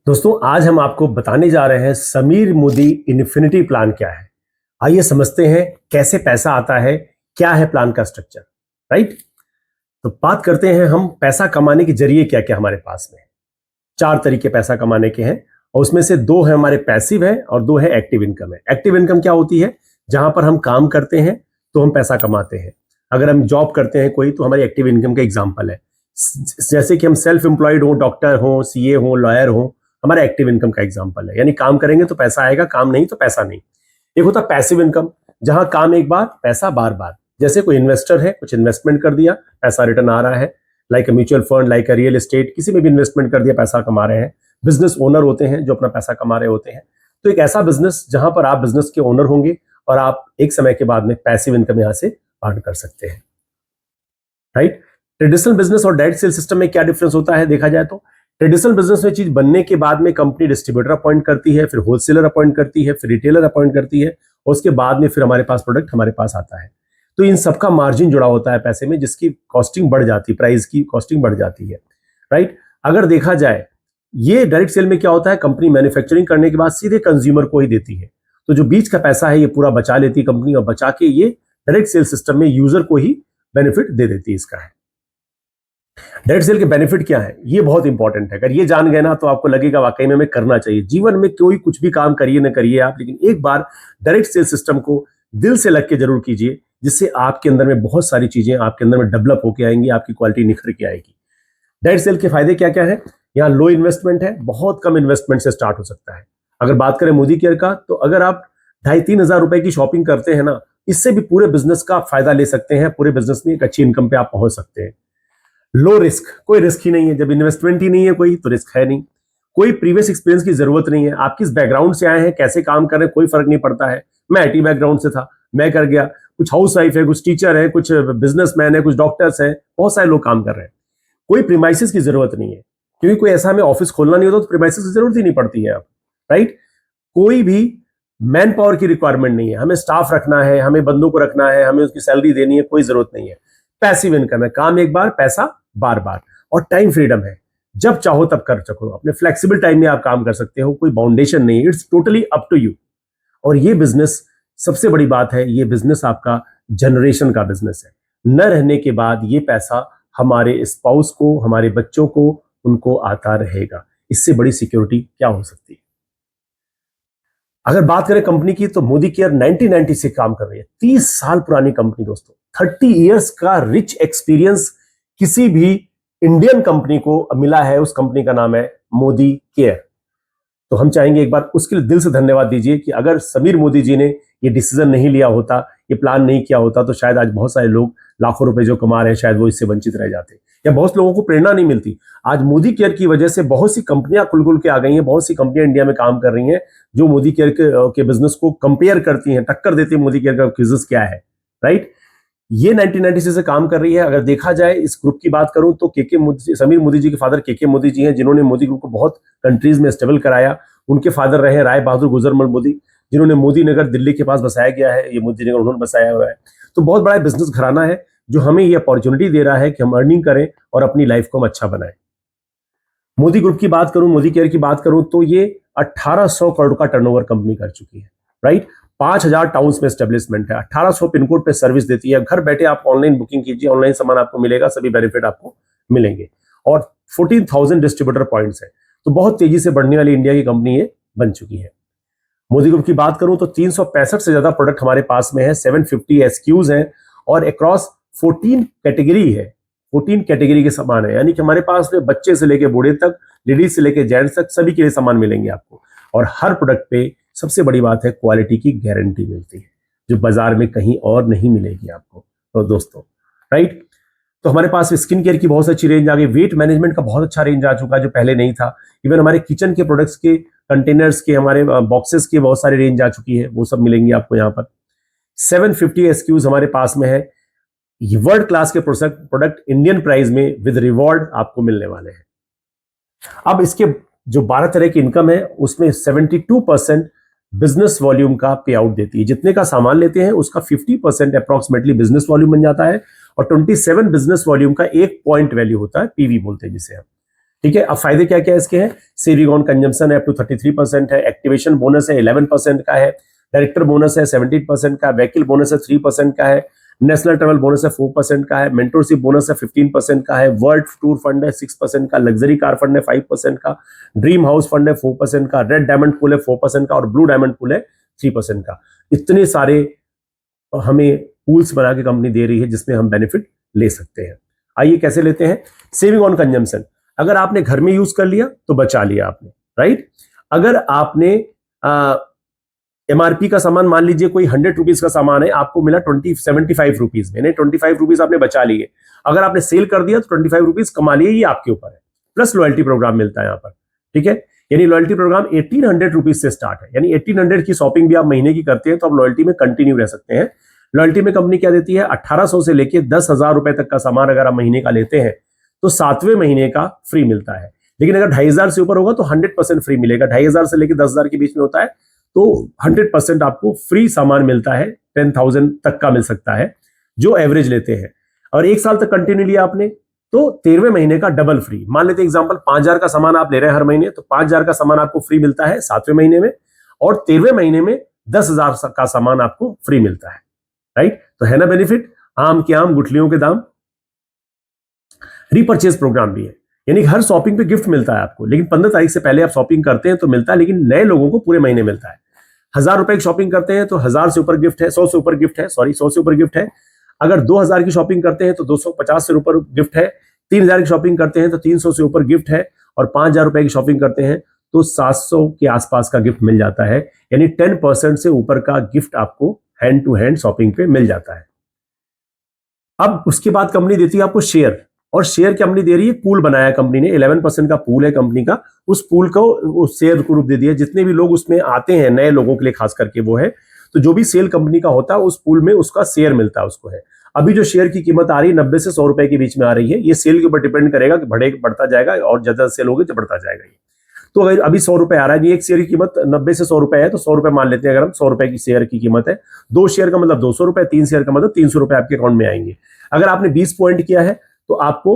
दोस्तों आज हम आपको बताने जा रहे हैं समीर मोदी इन्फिनिटी प्लान क्या है। आइए समझते हैं कैसे पैसा आता है, क्या है प्लान का स्ट्रक्चर। राइट। तो बात करते हैं हम पैसा कमाने के जरिए क्या क्या हमारे पास में। चार तरीके पैसा कमाने के हैं और उसमें से दो है हमारे पैसिव है और दो है एक्टिव इनकम है। एक्टिव इनकम क्या होती है? जहां पर हम काम करते हैं तो हम पैसा कमाते हैं। अगर हम जॉब करते हैं कोई तो हमारी एक्टिव इनकम का एग्जाम्पल है। जैसे कि हम सेल्फ एम्प्लॉयड हो, डॉक्टर हो, सीए हो, लॉयर हो, हमारा एक्टिव इनकम का एग्जांपल है। यानी काम करेंगे तो पैसा आएगा, काम नहीं तो पैसा नहीं। एक होता पैसिव इनकम, जहां काम एक बार पैसा बार बार। जैसे कोई इन्वेस्टर है, कुछ इन्वेस्टमेंट कर दिया, पैसा रिटर्न आ रहा है। Like a mutual fund, like a real estate, किसी में भी इन्वेस्टमेंट कर दिया, पैसा कमा रहे हैं। बिजनेस ओनर होते हैं जो अपना पैसा कमा रहे होते हैं। तो एक ऐसा बिजनेस जहां पर आप बिजनेस के ओनर होंगे और आप एक समय के बाद में पैसिव इनकम यहां से अर्न कर सकते हैं। राइट। ट्रेडिशनल बिजनेस और डायरेक्ट सेल सिस्टम में क्या डिफरेंस होता है देखा जाए तो ट्रेडिशनल बिजनेस में चीज बनने के बाद में कंपनी डिस्ट्रीब्यूटर अपॉइंट करती है, फिर होलसेलर अपॉइंट करती है, फिर रिटेलर अपॉइंट करती है और उसके बाद में फिर हमारे पास प्रोडक्ट हमारे पास आता है। तो इन सबका मार्जिन जुड़ा होता है पैसे में, जिसकी कॉस्टिंग बढ़ जाती है, प्राइस की कॉस्टिंग बढ़ जाती है। राइट। अगर देखा जाए ये डायरेक्ट सेल में क्या होता है, कंपनी मैन्युफैक्चरिंग करने के बाद सीधे कंज्यूमर को ही देती है। तो जो बीच का पैसा है ये पूरा बचा लेती है कंपनी और बचा के ये डायरेक्ट सेल सिस्टम में यूजर को ही बेनिफिट दे देती है। इसका है डायरेक्ट सेल के बेनिफिट क्या है, ये बहुत इंपॉर्टेंट है। अगर ये जान गए ना तो आपको लगेगा वाकई में हमें करना चाहिए। जीवन में कोई कुछ भी काम करिए ना करिए आप, लेकिन एक बार डायरेक्ट सेल सिस्टम को दिल से लग के जरूर कीजिए, जिससे आपके अंदर में बहुत सारी चीजें आपके अंदर में डेवलप होकर आएंगी, आपकी क्वालिटी निखर के आएगी। डायरेक्ट सेल के फायदे क्या क्या है? यहाँ लो इन्वेस्टमेंट है, बहुत कम इन्वेस्टमेंट से स्टार्ट हो सकता है। अगर बात करें मोदी केयर का, तो अगर आप 2,500-3,000 रुपए की शॉपिंग करते हैं ना, इससे भी पूरे बिजनेस का फायदा ले सकते हैं। पूरे बिजनेस में एक अच्छी इनकम पे आप पहुंच सकते हैं। लो रिस्क, कोई रिस्क ही नहीं है। जब इन्वेस्टमेंट ही नहीं है कोई तो रिस्क है नहीं। कोई प्रीवियस एक्सपीरियंस की जरूरत नहीं है। आप किस बैकग्राउंड से आए हैं, कैसे काम कर रहे हैं, कोई फर्क नहीं पड़ता है। मैं आईटी बैकग्राउंड से था, मैं कर गया। कुछ हाउस वाइफ है, कुछ टीचर है, कुछ बिजनेसमैन है, कुछ डॉक्टर्स हैं, बहुत सारे लोग काम कर रहे हैं। कोई प्रीमाइसिस की जरूरत नहीं है, क्योंकि कोई ऐसा हमें ऑफिस खोलना नहीं होता तो प्रीमाइसिस की जरूरत ही नहीं पड़ती है अब। राइट। कोई भी मैन पावर की रिक्वायरमेंट नहीं है, हमें स्टाफ रखना है, हमें बंदों को रखना है, हमें उसकी सैलरी देनी है, कोई जरूरत नहीं है। पैसिव इनकम है, काम एक बार पैसा बार बार। और टाइम फ्रीडम है, जब चाहो तब कर सको, अपने फ्लेक्सिबल टाइम में आप काम कर सकते हो, कोई बाउंडेशन नहीं है। It's totally up to you. और ये बिजनेस, सबसे बड़ी बात है, ये बिजनेस आपका जनरेशन का बिजनेस है। न रहने के बाद ये पैसा हमारे स्पाउस को, हमारे बच्चों को, उनको आता रहेगा। इससे बड़ी सिक्योरिटी क्या हो सकती है? अगर बात करें कंपनी की, तो मोदी केयर 1990 से काम कर रही है। 30 साल पुरानी कंपनी दोस्तों, 30 इयर्स का रिच एक्सपीरियंस किसी भी इंडियन कंपनी को मिला है। उस कंपनी का नाम है मोदी केयर। तो हम चाहेंगे एक बार उसके लिए दिल से धन्यवाद दीजिए कि अगर समीर मोदी जी ने ये डिसीजन नहीं लिया होता, ये प्लान नहीं किया होता, तो शायद आज बहुत सारे लोग लाखों रुपए जो कमा रहे हैं शायद वो इससे वंचित रह जाते, या बहुत लोगों को प्रेरणा नहीं मिलती। आज मोदी केयर की वजह से बहुत सी कंपनियां खुल के आ गई हैं, बहुत सी कंपनियां इंडिया में काम कर रही हैं जो मोदी केयर के बिजनेस को कंपेयर करती हैं, टक्कर देती है मोदी केयर का बिजनेस क्या है। राइट। ये 1996 से काम कर रही है। अगर देखा जाए इस ग्रुप की बात करूं तो समीर मोदी जी के फादर के मोदी जी हैं, जिन्होंने मोदी ग्रुप को बहुत कंट्रीज में स्टेबल कराया। उनके फादर रहे राय बहादुर गुजरमल मोदी, जिन्होंने मोदी नगर दिल्ली के पास बसाया गया है। ये मोदी नगर उन्होंने बसाया हुआ है। तो बहुत बड़ा बिजनेस घराना है जो हमें ये अपॉर्चुनिटी दे रहा है कि हम अर्निंग करें और अपनी लाइफ को हम अच्छा बनाएं। मोदी ग्रुप की बात करूं, मोदी केयर की बात करूं, तो ये 1800 करोड़ का टर्नओवर कंपनी कर चुकी है। राइट। 5,000 टाउन्स में एस्टेब्लिशमेंट है, 1800 पिन कोड पे सर्विस देती है। घर बैठे आप ऑनलाइन बुकिंग कीजिए, ऑनलाइन सामान आपको मिलेगा, सभी बेनिफिट आपको मिलेंगे। और 14,000 डिस्ट्रीब्यूटर पॉइंट्स है। तो बहुत तेजी से बढ़ने वाली इंडिया की कंपनी ये बन चुकी है। मोदी ग्रुप की बात करूं तो 365 से ज्यादा प्रोडक्ट हमारे पास में है, 750 एसक्यूज हैं और अक्रॉस 14 कैटेगरी है। 14 कैटेगरी के सामान है, यानी कि हमारे पास में बच्चे से लेके बूढ़े तक, लेडीज से लेके जेंट्स तक, सभी के लिए सामान मिलेंगे आपको। और हर प्रोडक्ट पे सबसे बड़ी बात है, क्वालिटी की गारंटी मिलती है, जो बाजार में कहीं और नहीं मिलेगी आपको। तो दोस्तों, राइट। तो हमारे पास स्किन केयर की बहुत अच्छी रेंज आ गई, वेट मैनेजमेंट का बहुत अच्छा रेंज आ चुका है जो पहले नहीं था। इवन हमारे किचन के प्रोडक्ट्स के, कंटेनर्स के, हमारे बॉक्सेस की बहुत सारी रेंज आ चुकी है, वो सब मिलेंगे आपको यहाँ पर। 750 एसक्यूज हमारे पास में है। वर्ल्ड क्लास के प्रोडक्ट इंडियन प्राइस में विद रिवॉर्ड आपको मिलने वाले हैं। अब इसके जो 12 तरह की इनकम है उसमें 72% बिजनेस वॉल्यूम का पे आउट देती है। जितने का सामान लेते हैं उसका 50% अप्रोक्सीमेटली बिजनेस वॉल्यूम बन जाता है और 27 बिजनेस वॉल्यूम का एक पॉइंट वैल्यू होता है, पीवी बोलते हैं जिसे हम। ठीक है, अब फायदे क्या क्या इसके हैं? सेविंग ऑन कंजम्पशन है अप टू 33% है, एक्टिवेशन बोनस है 11% का है, डायरेक्टर बोनस है 17% का, वैकिल बोनस है 3% का है, नेशनल ट्रैवल बोनस है 4% का है, मेंटरशिप बोनस है 15% का है, वर्ल्ड टूर फंड है 6% का, लग्जरी कार फंड है 5% का, ड्रीम हाउस फंड है 4% का, रेड डायमंड पूल है 4% का और ब्लू डायमंड पूल है 3% का। इतने सारे हमें पूल्स बना के कंपनी दे रही है जिसमें हम बेनिफिट ले सकते हैं। आइए कैसे लेते हैं? सेविंग ऑन कंजम्पशन, अगर आपने घर में यूज कर लिया तो बचा लिया आपने, राइट। अगर आपने एमआरपी का सामान, मान लीजिए कोई 100 रुपीज का सामान है, आपको मिला 75 रुपीज में, नहीं 25 रुपीज आपने बचा लिए, अगर आपने सेल कर दिया तो 25 रुपीज कमा लिए, ये आपके ऊपर है। प्लस लॉयल्टी प्रोग्राम मिलता है यहाँ पर, ठीक है। यानी लॉयल्टी प्रोग्राम 1800 रुपीज से स्टार्ट है, यानी 1800 की शॉपिंग भी आप महीने की करते हैं तो आप लॉयल्टी में कंटिन्यू रह सकते हैं। लॉयल्टी में कंपनी क्या देती है? 1800 से लेके 10,000 रुपए तक का सामान अगर आप महीने का लेते हैं तो 7वें महीने का फ्री मिलता है। लेकिन अगर 2500 से ऊपर होगा तो 100% फ्री मिलेगा। 2500 से लेकर 10,000 के बीच में होता है तो 100% आपको फ्री सामान मिलता है, 10,000 तक का मिल सकता है जो एवरेज लेते हैं। और एक साल तक कंटिन्यू लिया आपने तो 13वें महीने का डबल फ्री। मान लेते एग्जांपल 5,000 का सामान आप ले रहे हैं हर महीने, तो 5,000 का सामान आपको फ्री मिलता है 7वें महीने में, और 13वें महीने में 10,000 का सामान आपको फ्री मिलता है, राइट। तो है ना बेनिफिट? आम के आम गुठलियों के दाम। रीपर्चेज प्रोग्राम भी है, यानी हर शॉपिंग पे गिफ्ट मिलता है आपको, लेकिन 15 तारीख से पहले आप शॉपिंग करते हैं तो मिलता है, लेकिन नए लोगों को पूरे महीने मिलता है। 1,000 रुपए की शॉपिंग करते हैं तो 1,000 से ऊपर गिफ्ट है, 100 से ऊपर गिफ्ट है, 100 से ऊपर गिफ्ट है। अगर 2,000 की शॉपिंग करते हैं तो 250 से ऊपर गिफ्ट है, 3,000 की शॉपिंग करते हैं तो 300 से ऊपर गिफ्ट है, और 5,000 रुपए की शॉपिंग करते हैं तो 700 के आसपास का गिफ्ट मिल जाता है। यानी 10% से ऊपर का गिफ्ट आपको हैंड टू हैंड शॉपिंग पे मिल जाता है। अब उसके बाद कंपनी देती है आपको शेयर, और शेयर कंपनी दे रही है, पूल बनाया कंपनी ने, 11% का पूल है कंपनी का, उस पूल को उस शेयर को रूप दे दिया। जितने भी लोग उसमें आते हैं नए लोगों के लिए खास करके वो है, तो जो भी सेल कंपनी का होता है उस पूल में उसका शेयर मिलता है उसको है। अभी जो शेयर की कीमत आ रही है 90 से 100 रुपए के बीच में आ रही है। ये सेल के ऊपर डिपेंड करेगा कि बढ़ता जाएगा और ज्यादा सेल होगी तो बढ़ता जाएगा ये। तो अगर अभी 100 रुपए आ रहा है, एक शेयर की कीमत 90 से 100 रुपए है तो 100 रुपए मान लेते हैं। अगर हम 100 रुपए की शेयर की कीमत है, 2 शेयर का मतलब 200 रुपए, 3 शेयर का मतलब 300 रुपए आपके अकाउंट में आएंगे। अगर आपने 20 पॉइंट किया है तो आपको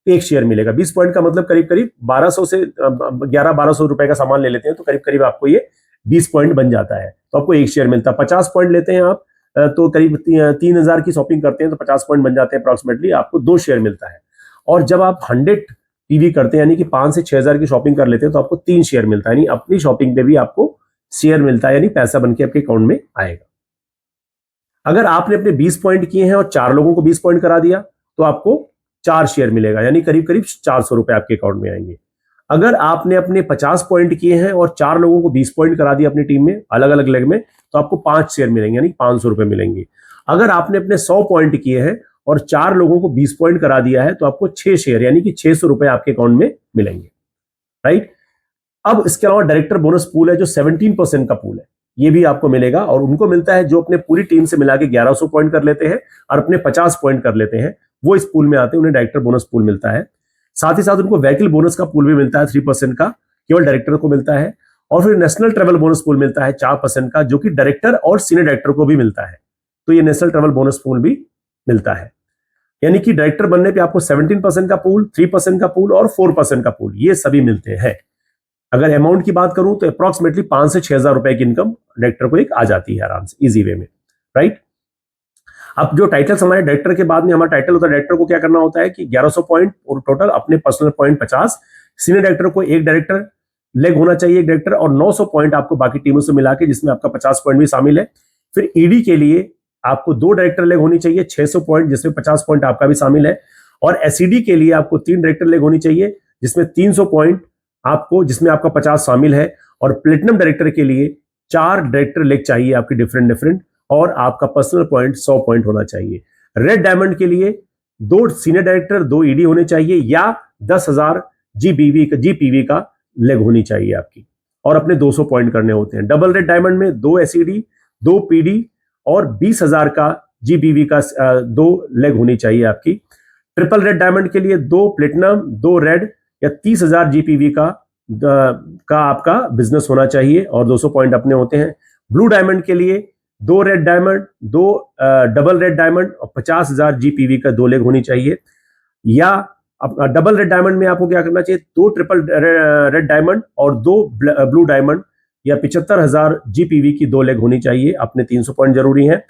एक शेयर मिलेगा। 20 पॉइंट का मतलब करीब करीब 1200 से 11-1200 रुपए का सामान ले लेते हैं तो करीब करीब आपको ये 20 पॉइंट बन जाता है, तो आपको एक शेयर मिलता है। 50 पॉइंट लेते हैं आप तो करीब 3,000 की शॉपिंग करते हैं तो 50 पॉइंट बन जाते हैं अप्रॉक्सीमेटली, आपको 2 शेयर मिलता है। और जब आप 100 पीवी करते हैं यानी कि 5 से 6,000 की शॉपिंग कर लेते हैं तो आपको 3 शेयर मिलता है, यानी अपनी शॉपिंग पे भी आपको शेयर मिलता है, यानी पैसा बन के आपके अकाउंट में आएगा। अगर आपने अपने 20 पॉइंट किए हैं और 4 लोगों को 20 पॉइंट करा दिया तो आपको 4 शेयर मिलेगा, यानी करीब करीब 400 रुपए आपके अकाउंट में आएंगे। अगर आपने अपने 50 पॉइंट किए हैं और 4 लोगों को 20 पॉइंट करा दिया अपनी टीम में अलग अलग लेग में, तो आपको 5 शेयर मिलेंगे, यानी 500 रुपए मिलेंगे। अगर आपने अपने 100 पॉइंट किए हैं और 4 लोगों को 20 पॉइंट करा दिया है तो आपको 6 शेयर यानी कि 600 रुपए आपके अकाउंट में मिलेंगे, राइट। अब इसके अलावा डायरेक्टर बोनस पूल है जो 17% का पूल है, ये भी आपको मिलेगा, और उनको मिलता है जो अपने पूरी टीम से मिला के 1100 पॉइंट कर लेते हैं और अपने 50 पॉइंट कर लेते हैं, वो इस पूल में आते हैं, उन्हें डायरेक्टर बोनस पूल मिलता है। साथ ही साथ उनको वैकिल बोनस का पूल भी मिलता है 3% का, केवल डायरेक्टर को मिलता है। और फिर नेशनल ट्रैवल बोनस पूल मिलता है 4% का, जो कि डायरेक्टर और सीनियर डायरेक्टर को भी मिलता है, तो ये नेशनल ट्रैवल बोनस पूल भी मिलता है। यानी कि डायरेक्टर बनने पे आपको 17% का पूल, 3% का पूल और 4% का पूल, ये सभी मिलते हैं। अगर अमाउंट की बात करूं तो अप्रॉक्सीमेटली 5 से 6,000 रुपए की इनकम डायरेक्टर को एक आ जाती है आराम से, इजी वे में, राइट। अब जो टाइटल्स हमारे डायरेक्टर के बाद में हमारा टाइटल होता है, डायरेक्टर को क्या करना होता है कि 1100 पॉइंट और टोटल अपने पर्सनल पॉइंट 50, सीनियर डायरेक्टर को एक डायरेक्टर लेग होना चाहिए, एक डायरेक्टर, और 900 पॉइंट आपको बाकी टीमों से मिला के, जिसमें आपका 50 पॉइंट भी शामिल है। फिर ईडी के लिए आपको 2 डायरेक्टर लेग होनी चाहिए, 600 पॉइंट, जिसमें 50 पॉइंट आपका भी शामिल है। और एसईडी के लिए आपको 3 डायरेक्टर लेग होनी चाहिए, जिसमें 300 पॉइंट आपको, जिसमें आपका 50 शामिल है। और प्लेटिनम डायरेक्टर के लिए 4 डायरेक्टर लेग चाहिए आपकी डिफरेंट, और आपका पर्सनल पॉइंट 100 पॉइंट होना चाहिए। रेड डायमंड के लिए 2 सीनियर डायरेक्टर, 2 ईडी होने चाहिए, या 10,000 जीपीवी का लेग होनी चाहिए आपकी, और अपने 200 पॉइंट करने होते हैं। डबल रेड डायमंड में 2 एसईडी, 2 पीडी और 20,000 का जीपीवी का 2 लेग होनी चाहिए आपकी। ट्रिपल रेड डायमंड के लिए 2 प्लेटिनम, 2 रेड या 30,000 जीपीवी का आपका बिजनेस होना चाहिए, और 200 पॉइंट अपने होते हैं। ब्लू डायमंड के लिए 2 red diamond, 2 double red diamond और 50,000 जीपीवी का 2 लेग होनी चाहिए। या अब डबल रेड डायमंड में आपको क्या करना चाहिए, 2 ट्रिपल रेड डायमंड और 2 ब्लू डायमंड या 75,000 जीपीवी की 2 लेग होनी चाहिए। अपने 300 पॉइंट जरूरी हैं।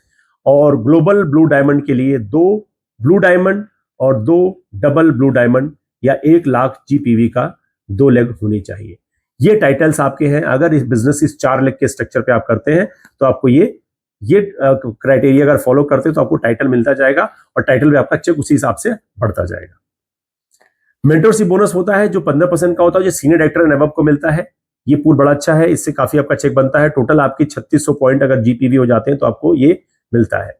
और ग्लोबल ब्लू डायमंड के लिए 2 ब्लू डायमंड और 2 डबल ब्लू डायमंड या 1 लाख जीपीवी का 2 लेग होनी चाहिए। ये टाइटल्स आपके हैं। अगर इस बिजनेस इस 4 लेग के स्ट्रक्चर पे आप करते हैं तो आपको ये क्राइटेरिया अगर फॉलो करते हैं तो आपको टाइटल मिलता जाएगा और टाइटल में आपका चेक उसी हिसाब से बढ़ता जाएगा। मेंटरशिप बोनस होता है जो 15% का होता है, जो सीनियर डायरेक्टर एंड अबव को मिलता है। ये पूल बड़ा अच्छा है, इससे काफी आपका चेक बनता है। टोटल आपकी 3600 पॉइंट अगर जीपीवी हो जाते हैं तो आपको ये मिलता है।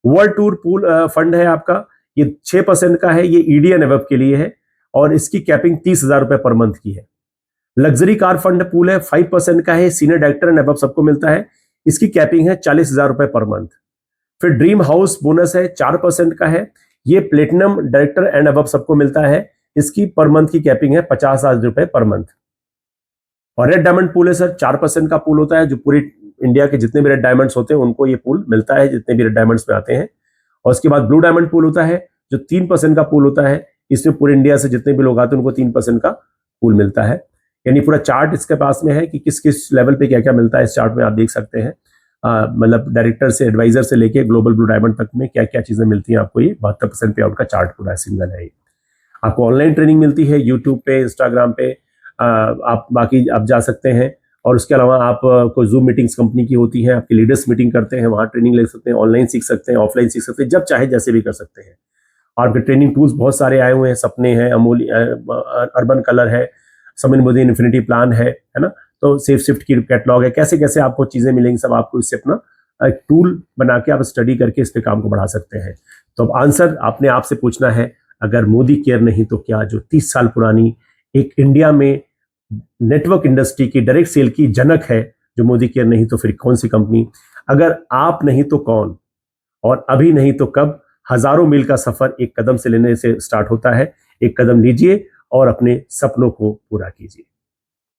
वर्ल्ड टूर पूल फंड है आपका, ये 6% का है। ये ईडी एंड अबव के लिए है और इसकी कैपिंग 30,000 रुपए पर मंथ की है। लग्जरी कार फंड पूल है, 5% का है। सीनियर डायरेक्टर एंड अबव सबको मिलता है। इसकी कैपिंग है 40,000 रुपए पर मंथ। फिर ड्रीम हाउस बोनस है, 4% का है। ये प्लेटिनम डायरेक्टर एंड अबव सबको मिलता है। इसकी पर मंथ की कैपिंग है 50,000 रुपए पर मंथ। और रेड डायमंड पूल है सर, 4% का पूल होता है। जो पूरी इंडिया के जितने भी रेड डायमंड्स होते हैं उनको ये पूल मिलता है, जितने भी रेड डायमंड्स में आते हैं। और उसके बाद ब्लू डायमंड पूल होता है जो 3% का पूल होता है। इसमें पूरे इंडिया से जितने भी लोग आते हैं उनको 3% का पूल मिलता है। यानी पूरा चार्ट इसके पास में है कि किस किस लेवल पे क्या क्या मिलता है। इस चार्ट में आप देख सकते हैं, मतलब डायरेक्टर से एडवाइजर से लेके ग्लोबल ब्लू डायमंड तक में क्या क्या चीजें मिलती हैं आपको। ये 72% पे आउट का चार्ट पूरा सिंगल है। आपको ऑनलाइन ट्रेनिंग मिलती है यूट्यूब पे, इंस्टाग्राम पे, आप बाकी आप जा सकते हैं। और उसके अलावा आप कोई जूम मीटिंग्स कंपनी की होती हैं, आपकी लीडर्स मीटिंग करते हैं, वहाँ ट्रेनिंग ले सकते हैं। ऑनलाइन सीख सकते हैं, ऑफलाइन सीख सकते हैं, जब चाहे जैसे भी कर सकते हैं। और आपके ट्रेनिंग टूल्स बहुत सारे आए हुए हैं, सपने हैं, अमूल अर्बन कलर है, समीर मोदी इन्फिनिटी प्लान है ना। तो सेफ शिफ्ट की कैटलॉग है। कैसे कैसे आपको चीजें मिलेंगी, सब आपको इससे अपना एक टूल बना के आप स्टडी करके इस पे काम को बढ़ा सकते हैं। तो अब आंसर आपने आपसे पूछना है, अगर मोदी केयर नहीं तो क्या, जो 30 साल पुरानी एक इंडिया में नेटवर्क इंडस्ट्री की डायरेक्ट सेल की जनक है, जो मोदी केयर नहीं तो फिर कौन सी कंपनी, अगर आप नहीं तो कौन, और अभी नहीं तो कब। हजारों मील का सफर एक कदम से लेने से स्टार्ट होता है। एक कदम लीजिए और अपने सपनों को पूरा कीजिए।